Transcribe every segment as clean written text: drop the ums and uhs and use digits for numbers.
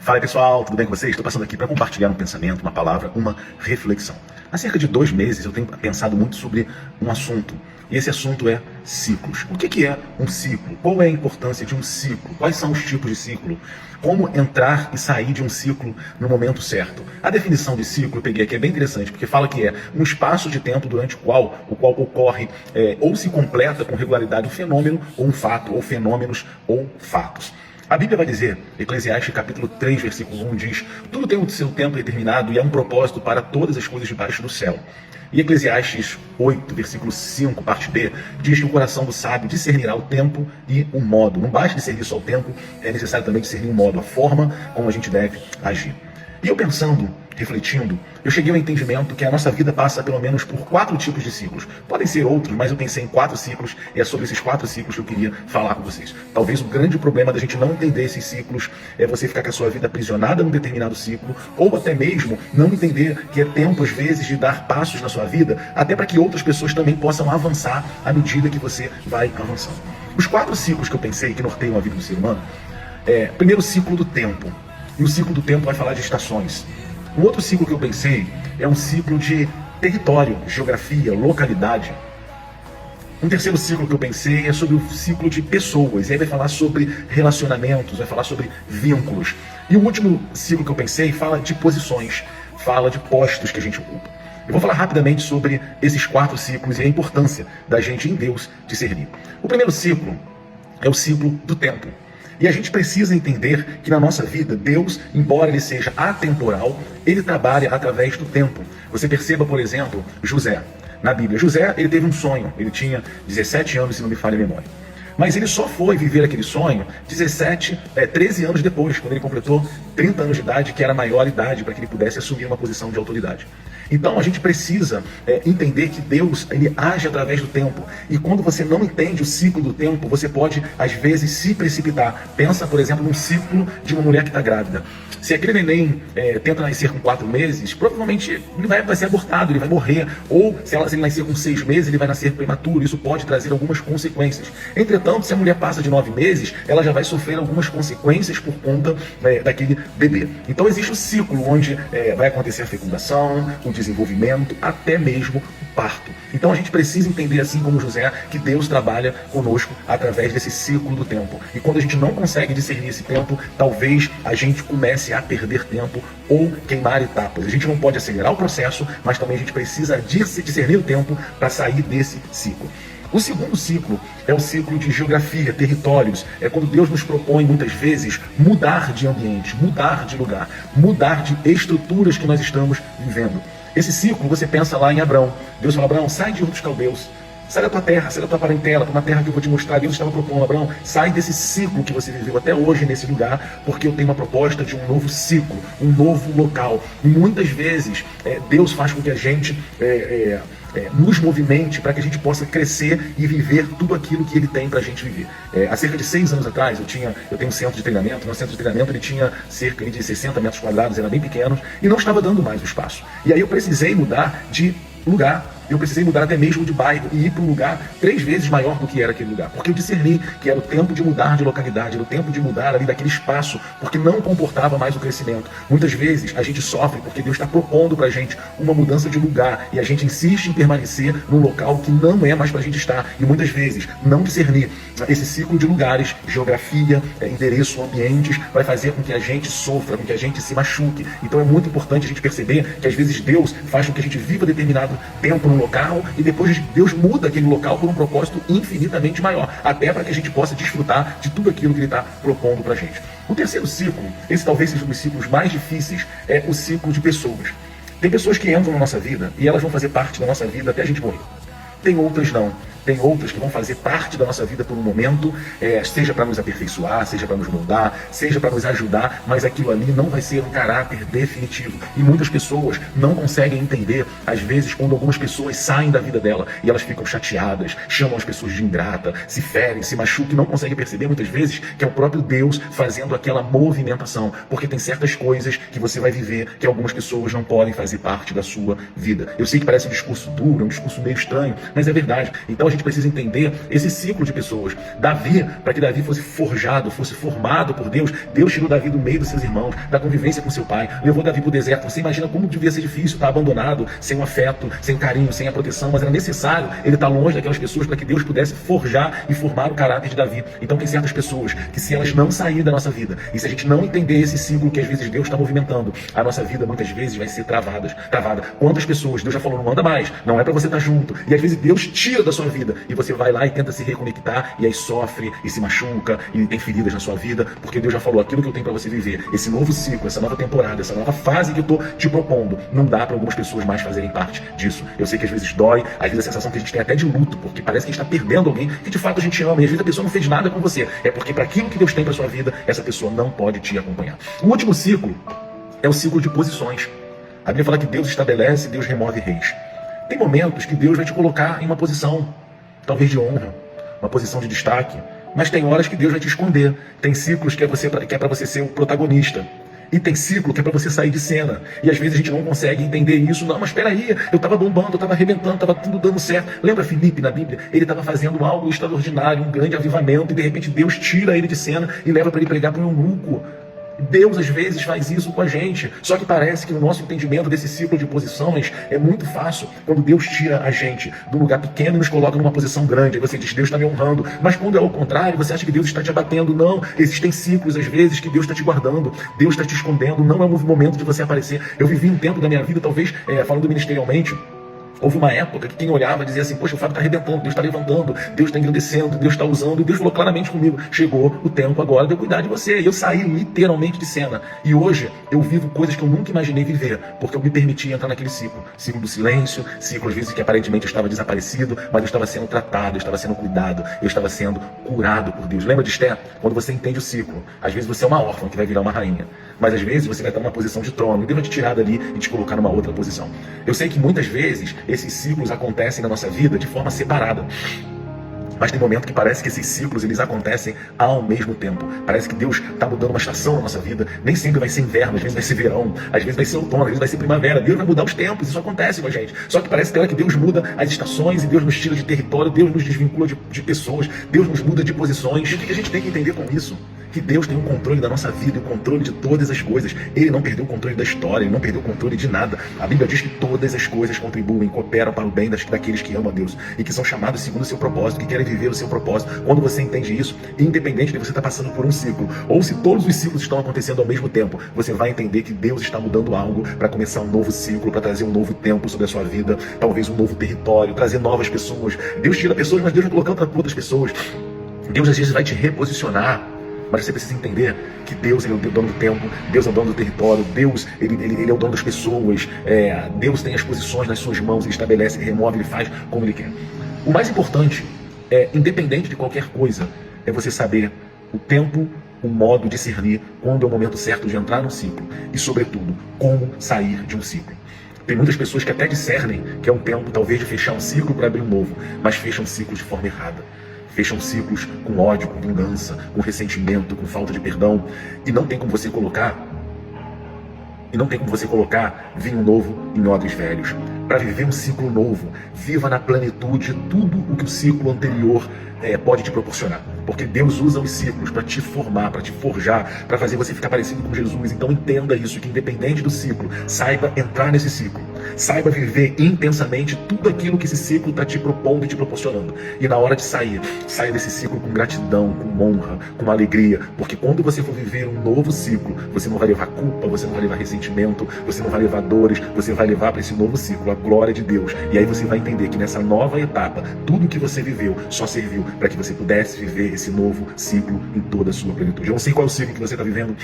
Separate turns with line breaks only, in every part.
Fala aí, pessoal, tudo bem com vocês? Estou passando aqui para compartilhar um pensamento, uma palavra, uma reflexão. Há cerca de 2 meses eu tenho pensado muito sobre um assunto, e esse assunto é ciclos. O que é um ciclo? Qual é a importância de um ciclo? Quais são os tipos de ciclo? Como entrar e sair de um ciclo no momento certo? A definição de ciclo eu peguei aqui, é bem interessante, porque fala que é um espaço de tempo durante o qual ocorre ou se completa com regularidade um fenômeno ou um fato, ou fenômenos ou fatos. A Bíblia vai dizer, Eclesiastes capítulo 3, versículo 1 diz: tudo tem o seu tempo determinado e há um propósito para todas as coisas debaixo do céu. E Eclesiastes 8, versículo 5, parte B, diz que o coração do sábio discernirá o tempo e o modo. Não basta discernir só o tempo, é necessário também discernir o modo, a forma como a gente deve agir. E eu pensando, refletindo, eu cheguei ao entendimento que a nossa vida passa pelo menos por 4 tipos de ciclos. Podem ser outros, mas eu pensei em 4 ciclos, e é sobre esses 4 ciclos que eu queria falar com vocês. Talvez o grande problema da gente não entender esses ciclos é você ficar com a sua vida aprisionada num determinado ciclo, ou até mesmo não entender que é tempo, às vezes, de dar passos na sua vida, até para que outras pessoas também possam avançar à medida que você vai avançando. Os 4 ciclos que eu pensei que norteiam a vida do ser humano primeiro, o ciclo do tempo. E o ciclo do tempo vai falar de estações. Um outro ciclo que eu pensei é um ciclo de território, geografia, localidade. Um terceiro ciclo que eu pensei é sobre o ciclo de pessoas. E aí vai falar sobre relacionamentos, vai falar sobre vínculos. E o último ciclo que eu pensei fala de posições, fala de postos que a gente ocupa. Eu vou falar rapidamente sobre esses 4 ciclos e a importância da gente em Deus discernir. O primeiro ciclo é o ciclo do tempo. E a gente precisa entender que na nossa vida, Deus, embora ele seja atemporal, ele trabalha através do tempo. Você perceba, por exemplo, José. Na Bíblia, José, ele teve um sonho. Ele tinha 17 anos, se não me falha a memória. Mas ele só foi viver aquele sonho 13 anos depois, quando ele completou 30 anos de idade, que era a maior idade para que ele pudesse assumir uma posição de autoridade. Então a gente precisa entender que Deus, ele age através do tempo. E quando você não entende o ciclo do tempo, você pode, às vezes, se precipitar. Pensa, por exemplo, num ciclo de uma mulher que está grávida. Se aquele neném tenta nascer com 4 meses, provavelmente ele vai ser abortado, ele vai morrer. Ou se ele nascer com 6 meses, ele vai nascer prematuro. Isso pode trazer algumas consequências. Entretanto, se a mulher passa de 9 meses, ela já vai sofrer algumas consequências por conta daquele bebê. Então existe o ciclo onde vai acontecer a fecundação, o desenvolvimento, até mesmo o parto. Então a gente precisa entender, assim como José, que Deus trabalha conosco através desse ciclo do tempo. E quando a gente não consegue discernir esse tempo, talvez a gente comece a perder tempo ou queimar etapas. A gente não pode acelerar o processo, mas também a gente precisa discernir o tempo para sair desse ciclo. O segundo ciclo é o ciclo de geografia, territórios. É quando Deus nos propõe, muitas vezes, mudar de ambiente, mudar de lugar, mudar de estruturas que nós estamos vivendo. Esse ciclo, você pensa lá em Abrão. Deus fala: Abrão, sai de Ur dos Caldeus. Sai da tua terra, sai da tua parentela, para uma terra que eu vou te mostrar. Deus estava propondo: Abraão, sai desse ciclo que você viveu até hoje nesse lugar, porque eu tenho uma proposta de um novo ciclo, um novo local. E muitas vezes Deus faz com que a gente nos movimente para que a gente possa crescer e viver tudo aquilo que Ele tem para a gente viver. Há cerca de 6 anos atrás, eu tenho um centro de treinamento. Meu centro de treinamento ele tinha cerca de 60 metros quadrados, era bem pequeno, e não estava dando mais o espaço. E aí eu precisei mudar de lugar. Eu precisei mudar até mesmo de bairro e ir para um lugar 3 vezes maior do que era aquele lugar. Porque eu discerni que era o tempo de mudar de localidade, era o tempo de mudar ali daquele espaço, porque não comportava mais o crescimento. Muitas vezes a gente sofre porque Deus está propondo para a gente uma mudança de lugar e a gente insiste em permanecer num local que não é mais para a gente estar. E muitas vezes não discernir esse ciclo de lugares, geografia, endereço, ambientes, vai fazer com que a gente sofra, com que a gente se machuque. Então é muito importante a gente perceber que às vezes Deus faz com que a gente viva determinado tempo num local e depois Deus muda aquele local por um propósito infinitamente maior, até para que a gente possa desfrutar de tudo aquilo que Ele está propondo para a gente. O terceiro ciclo, esse talvez seja um dos ciclos mais difíceis, é o ciclo de pessoas. Tem pessoas que entram na nossa vida e elas vão fazer parte da nossa vida até a gente morrer. Tem outras não. Tem outras que vão fazer parte da nossa vida por um momento, seja para nos aperfeiçoar, seja para nos moldar, seja para nos ajudar, mas aquilo ali não vai ser um caráter definitivo. E muitas pessoas não conseguem entender, às vezes, quando algumas pessoas saem da vida dela e elas ficam chateadas, chamam as pessoas de ingrata, se ferem, se machucam, e não conseguem perceber muitas vezes que é o próprio Deus fazendo aquela movimentação, porque tem certas coisas que você vai viver que algumas pessoas não podem fazer parte da sua vida. Eu sei que parece um discurso duro, um discurso meio estranho, mas é verdade. Então gente precisa entender esse ciclo de pessoas. Davi, para que Davi fosse forjado, fosse formado por Deus, Deus tirou Davi do meio dos seus irmãos, da convivência com seu pai, levou Davi para o deserto. Você imagina como devia ser difícil estar abandonado, sem o afeto, sem carinho, sem a proteção, mas era necessário ele estar longe daquelas pessoas para que Deus pudesse forjar e formar o caráter de Davi. Então tem certas pessoas que, se elas não saírem da nossa vida, e se a gente não entender esse ciclo que às vezes Deus está movimentando, a nossa vida muitas vezes vai ser travada. Quantas pessoas Deus já falou, não anda mais, não é para você estar junto, e às vezes Deus tira da sua vida, e você vai lá e tenta se reconectar, e aí sofre, e se machuca, e tem feridas na sua vida, porque Deus já falou, aquilo que eu tenho para você viver, esse novo ciclo, essa nova temporada, essa nova fase que eu estou te propondo, não dá para algumas pessoas mais fazerem parte disso. Eu sei que às vezes dói, às vezes a sensação que a gente tem até de luto, porque parece que a gente está perdendo alguém que de fato a gente ama, e às vezes a pessoa não fez nada com você, é porque para aquilo que Deus tem para sua vida, essa pessoa não pode te acompanhar. O último ciclo é o ciclo de posições. A Bíblia fala que Deus estabelece, Deus remove reis. Tem momentos que Deus vai te colocar em uma posição, talvez de honra, uma posição de destaque, mas tem horas que Deus vai te esconder. Tem ciclos que é para você ser o protagonista. E tem ciclo que é para você sair de cena. E às vezes a gente não consegue entender isso. Não, mas espera aí, eu estava bombando, eu estava arrebentando, estava tudo dando certo. Lembra Filipe na Bíblia? Ele estava fazendo algo extraordinário, um grande avivamento, e de repente Deus tira ele de cena e leva para ele pregar para um eunuco. Deus às vezes faz isso com a gente, só que parece que no nosso entendimento desse ciclo de posições é muito fácil quando Deus tira a gente de um lugar pequeno e nos coloca numa posição grande. Aí você diz, Deus está me honrando, mas quando é o contrário, você acha que Deus está te abatendo. Não, existem ciclos às vezes que Deus está te guardando, Deus está te escondendo, não é o momento de você aparecer. Eu vivi um tempo da minha vida, talvez falando ministerialmente, houve uma época que quem olhava dizia assim, poxa, o Fábio está arrebentando, Deus está levantando, Deus está engrandecendo, Deus está usando, e Deus falou claramente comigo, chegou o tempo agora de eu cuidar de você. E eu saí literalmente de cena. E hoje eu vivo coisas que eu nunca imaginei viver, porque eu me permiti entrar naquele ciclo. Ciclo do silêncio, ciclo às vezes que aparentemente eu estava desaparecido, mas eu estava sendo tratado, eu estava sendo cuidado, eu estava sendo curado por Deus. Lembra de Esther? Quando você entende o ciclo, às vezes você é uma órfã que vai virar uma rainha, mas às vezes você vai estar numa posição de trono, e Deus vai te tirar dali e te colocar numa outra posição. Eu sei que muitas vezes esses ciclos acontecem na nossa vida de forma separada. Mas tem momento que parece que esses ciclos eles acontecem ao mesmo tempo. Parece que Deus está mudando uma estação na nossa vida. Nem sempre vai ser inverno, às vezes vai ser verão, às vezes vai ser outono, às vezes vai ser primavera. Deus vai mudar os tempos, isso acontece com a gente. Só que parece que tem hora que Deus muda as estações, e Deus nos tira de território, Deus nos desvincula de pessoas, Deus nos muda de posições. E o que a gente tem que entender com isso? Que Deus tem o controle da nossa vida, o controle de todas as coisas. Ele não perdeu o controle da história, ele não perdeu o controle de nada. A Bíblia diz que todas as coisas contribuem, cooperam para o bem daqueles que amam a Deus e que são chamados segundo o seu propósito, que querem viver o seu propósito. Quando você entende isso, independente de você estar passando por um ciclo, ou se todos os ciclos estão acontecendo ao mesmo tempo, você vai entender que Deus está mudando algo para começar um novo ciclo, para trazer um novo tempo sobre a sua vida, talvez um novo território, trazer novas pessoas. Deus tira pessoas, mas Deus vai colocar outras pessoas. Deus às vezes vai te reposicionar. Mas você precisa entender que Deus ele é o dono do tempo, Deus é o dono do território, Deus ele é o dono das pessoas, Deus tem as posições nas suas mãos, ele estabelece, ele remove, ele faz como ele quer. O mais importante, independente de qualquer coisa, é você saber o tempo, o modo de discernir quando é o momento certo de entrar num ciclo e, sobretudo, como sair de um ciclo. Tem muitas pessoas que até discernem que é um tempo talvez de fechar um ciclo para abrir um novo, mas fecham ciclos de forma errada. Fecham ciclos com ódio, com vingança, com ressentimento, com falta de perdão. E não tem como você colocar vinho novo em odres velhos. Para viver um ciclo novo, viva na plenitude tudo o que o ciclo anterior pode te proporcionar. Porque Deus usa os ciclos para te formar, para te forjar, para fazer você ficar parecido com Jesus. Então entenda isso, que independente do ciclo, saiba entrar nesse ciclo. Saiba viver intensamente tudo aquilo que esse ciclo está te propondo e te proporcionando. E na hora de sair, saia desse ciclo com gratidão, com honra, com alegria. Porque quando você for viver um novo ciclo, você não vai levar culpa, você não vai levar ressentimento, você não vai levar dores, você vai levar para esse novo ciclo a glória de Deus. E aí você vai entender que nessa nova etapa, tudo que você viveu só serviu para que você pudesse viver esse novo ciclo em toda a sua plenitude. Eu não sei qual é o ciclo que você está vivendo.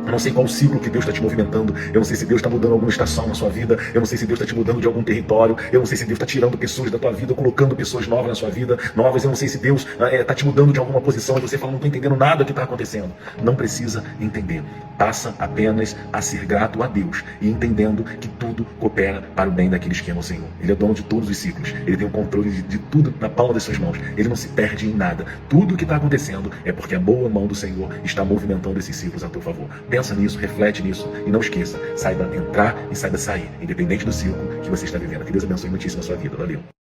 Eu não sei qual o ciclo que Deus está te movimentando. Eu não sei se Deus está mudando alguma estação na sua vida. Eu não sei se Deus está te mudando de algum território. Eu não sei se Deus está tirando pessoas da tua vida, colocando pessoas novas na sua vida, novas. Eu não sei se Deus está te mudando de alguma posição e você fala, não estou entendendo nada do que está acontecendo. Não precisa entender. Passa apenas a ser grato a Deus e entendendo que tudo coopera para o bem daqueles que amam o Senhor. Ele é dono de todos os ciclos. Ele tem o controle de tudo na palma das suas mãos. Ele não se perde em nada. Tudo o que está acontecendo é porque a boa mão do Senhor está movimentando esses ciclos a teu favor. Pensa nisso, reflete nisso e não esqueça, saiba entrar e saiba sair, independente do ciclo que você está vivendo. Que Deus abençoe muitíssimo a sua vida. Valeu!